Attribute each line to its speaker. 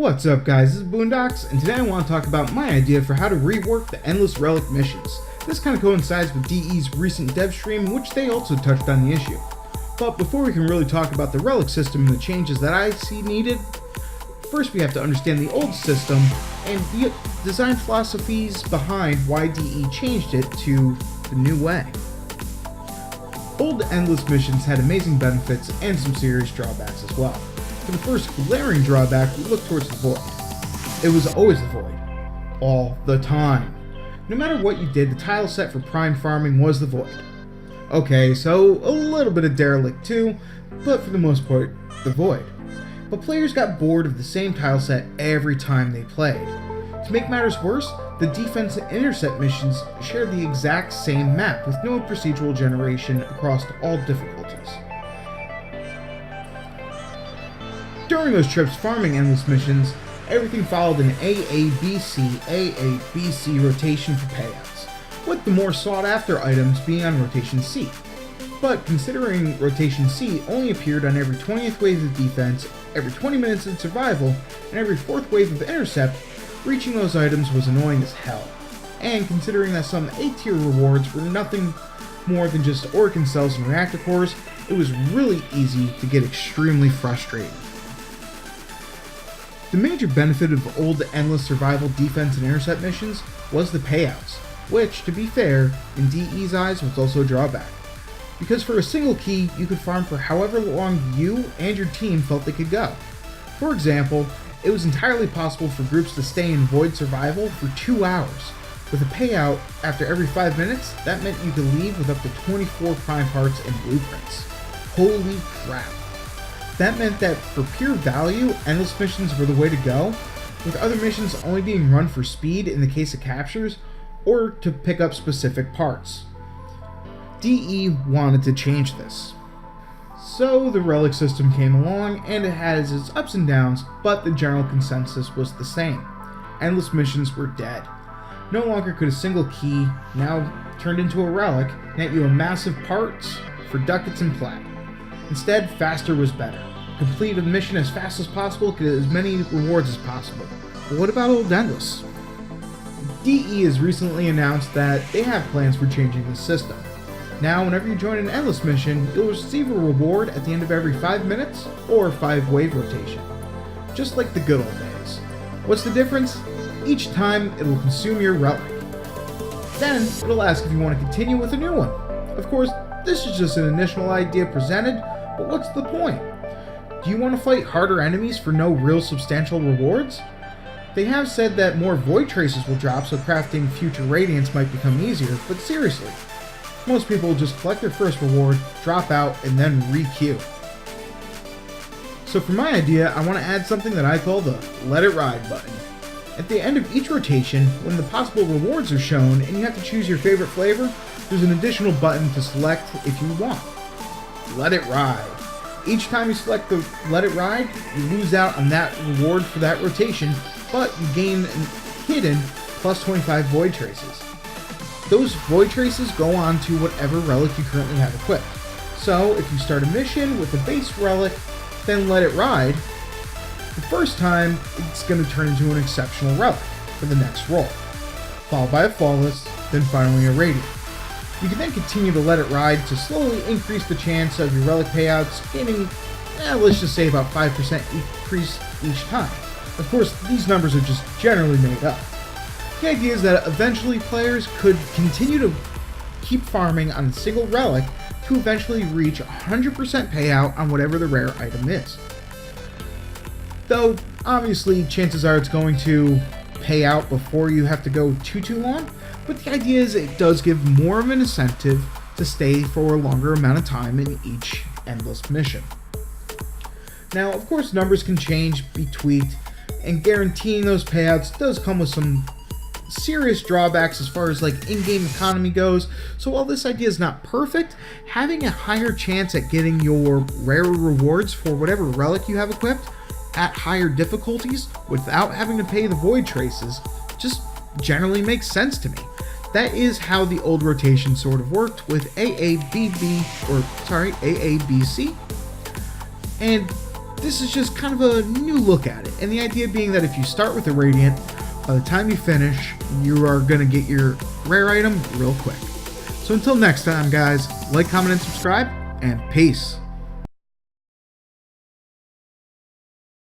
Speaker 1: What's up guys, this is Boondocks, and today I want to talk about my idea for how to rework the endless Relic missions. This kind of coincides with DE's recent dev stream in which they also touched on the issue. But before we can really talk about the Relic system and the changes that I see needed, first we have to understand the old system and the design philosophies behind why DE changed it to the new way. Old endless missions had amazing benefits and some serious drawbacks as well. For the first glaring drawback, we look towards the void. It was always the void. All the time. No matter what you did, the tile set for prime farming was the void. Okay, so a little bit of derelict too, but for the most part, the void. But players got bored of the same tile set every time they played. To make matters worse, the defense and intercept missions share the exact same map with no procedural generation across all difficulties. During those trips farming endless missions, everything followed an AABC rotation for payouts, with the more sought after items being on rotation C. But considering rotation C only appeared on every 20th wave of defense, every 20 minutes in survival, and every 4th wave of intercept, reaching those items was annoying as hell. And considering that some A-tier rewards were nothing more than just Organ cells and reactor cores, it was really easy to get extremely frustrated. The major benefit of old endless survival defense and intercept missions was the payouts, which, to be fair, in DE's eyes was also a drawback. Because for a single key, you could farm for however long you and your team felt they could go. For example, it was entirely possible for groups to stay in void survival for 2 hours. With a payout after every 5 minutes, that meant you could leave with up to 24 prime parts and blueprints. Holy crap. That meant that for pure value, endless missions were the way to go, with other missions only being run for speed in the case of captures, or to pick up specific parts. DE wanted to change this. So the Relic system came along, and it has its ups and downs, but the general consensus was the same. Endless missions were dead. No longer could a single key, now turned into a relic, net you a massive parts for ducats and plat. Instead, faster was better. Complete a mission as fast as possible, get as many rewards as possible. But what about old endless? DE has recently announced that they have plans for changing the system. Now, whenever you join an endless mission, you'll receive a reward at the end of every 5 minutes or 5 wave rotation. Just like the good old days. What's the difference? Each time, it'll consume your relic. Then, it'll ask if you want to continue with a new one. Of course, this is just an initial idea presented, but what's the point? Do you want to fight harder enemies for no real substantial rewards? They have said that more void traces will drop, so crafting future radiants might become easier, but seriously, most people will just collect their first reward, drop out, and then re-queue. So for my idea, I want to add something that I call the Let It Ride button. At the end of each rotation, when the possible rewards are shown and you have to choose your favorite flavor, there's an additional button to select if you want. Let It Ride. Each time you select the Let It Ride, you lose out on that reward for that rotation, but you gain hidden plus 25 void traces. Those void traces go on to whatever relic you currently have equipped. So if you start a mission with a base relic, then Let It Ride, the first time it's going to turn into an exceptional relic for the next roll, followed by a flawless, then finally a radiant. You can then continue to let it ride to slowly increase the chance of your relic payouts, gaining, let's just say about 5% increase each time. Of course, these numbers are just generally made up. The idea is that eventually players could continue to keep farming on a single relic to eventually reach 100% payout on whatever the rare item is. Though, obviously, chances are it's going to pay out before you have to go too long, but the idea is it does give more of an incentive to stay for a longer amount of time in each endless mission. Now, of course, numbers can change, be tweaked, and guaranteeing those payouts does come with some serious drawbacks as far as like in-game economy goes. So while this idea is not perfect, having a higher chance at getting your rarer rewards for whatever relic you have equipped at higher difficulties without having to pay the void traces just generally makes sense to me. That is how the old rotation sort of worked with AABC. And this is just kind of a new look at it, and the idea being that if you start with a Radiant, by the time you finish, you are going to get your rare item real quick. So until next time, guys, like, comment, and subscribe, and peace.